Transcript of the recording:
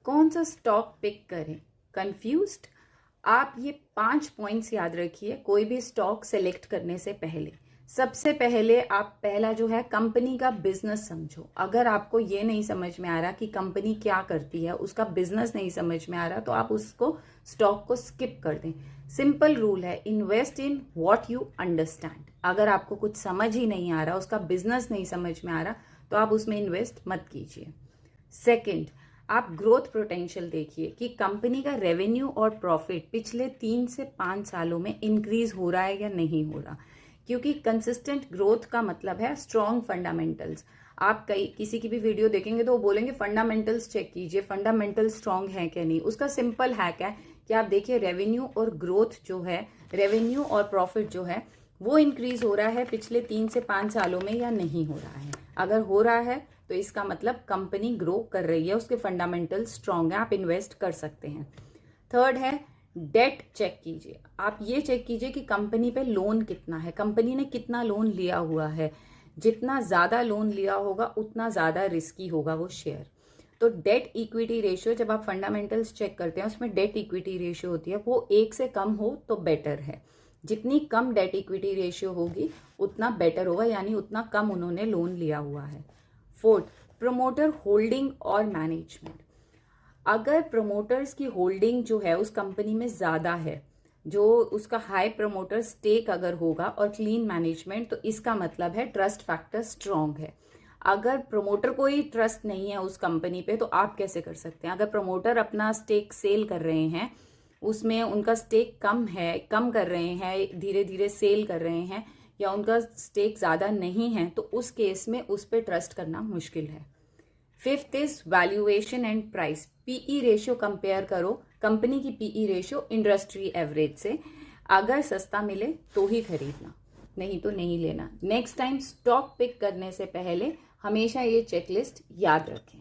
कौन सा stock pick करें? कंफ्यूज्ड? आप ये 5 पॉइंट्स याद रखिए कोई भी स्टॉक सेलेक्ट करने से पहले। सबसे पहले आप पहला जो है कंपनी का बिजनेस समझो। अगर आपको ये नहीं समझ में आ रहा कि कंपनी क्या करती है, उसका बिजनेस नहीं समझ में आ रहा, तो आप उसको स्टॉक को स्किप कर दें। सिंपल रूल है, invest in what you understand. अगर आपको कुछ समझ ही नहीं आ रहा, उसका बिजनेस नहीं समझ में आ रहा, तो आप उसमें इन्वेस्ट मत कीजिए। सेकंड, आप ग्रोथ पोटेंशियल देखिए कि कंपनी का रेवेन्यू और प्रॉफिट पिछले 3 से 5 सालों में इंक्रीज हो रहा है या नहीं हो रहा, क्योंकि कंसिस्टेंट ग्रोथ का मतलब है स्ट्रॉन्ग फंडामेंटल्स। आप किसी की भी वीडियो देखेंगे तो वो बोलेंगे फंडामेंटल्स चेक कीजिए, फंडामेंटल्स स्ट्रॉन्ग है क्या नहीं। उसका सिंपल हैक है कि आप देखिए रेवेन्यू और ग्रोथ जो है, रेवेन्यू और प्रॉफिट जो है वो इंक्रीज हो रहा है पिछले 3 से 5 सालों में या नहीं हो रहा है। अगर हो रहा है तो इसका मतलब कंपनी ग्रो कर रही है, उसके फंडामेंटल स्ट्रांग है, आप इन्वेस्ट कर सकते हैं। थर्ड है डेट चेक कीजिए। आप ये चेक कीजिए कि कंपनी पे लोन कितना है, कंपनी ने कितना लोन लिया हुआ है। जितना ज्यादा लोन लिया होगा उतना ज्यादा रिस्की होगा वो शेयर। तो डेट इक्विटी रेशियो, जब आप फंडामेंटल्स चेक करते हैं उसमें डेट इक्विटी रेशियो होती है, वो 1 से कम हो तो बेटर है। जितनी कम डेट इक्विटी रेशियो होगी उतना बेटर होगा, यानी उतना कम उन्होंने लोन लिया हुआ है। फोर्थ, प्रमोटर होल्डिंग और मैनेजमेंट। अगर प्रमोटर्स की होल्डिंग जो है उस कंपनी में ज्यादा है, जो उसका हाई प्रमोटर स्टेक अगर होगा और क्लीन मैनेजमेंट, तो इसका मतलब है ट्रस्ट फैक्टर स्ट्रांग है। अगर प्रमोटर को ही ट्रस्ट नहीं है उस कंपनी पे तो आप कैसे कर सकते हैं? अगर प्रमोटर अपना स्टेक सेल कर रहे हैं, उसमें उनका स्टेक कम है, कम कर रहे हैं, धीरे धीरे सेल कर रहे हैं, या उनका स्टेक ज्यादा नहीं है, तो उस केस में उस पर ट्रस्ट करना मुश्किल है। Fifth is valuation and price. PE ratio compare करो, कंपनी की पीई रेशियो इंडस्ट्री एवरेज से। अगर सस्ता मिले तो ही खरीदना, नहीं तो नहीं लेना। नेक्स्ट टाइम स्टॉक पिक करने से पहले हमेशा ये चेकलिस्ट याद रखें।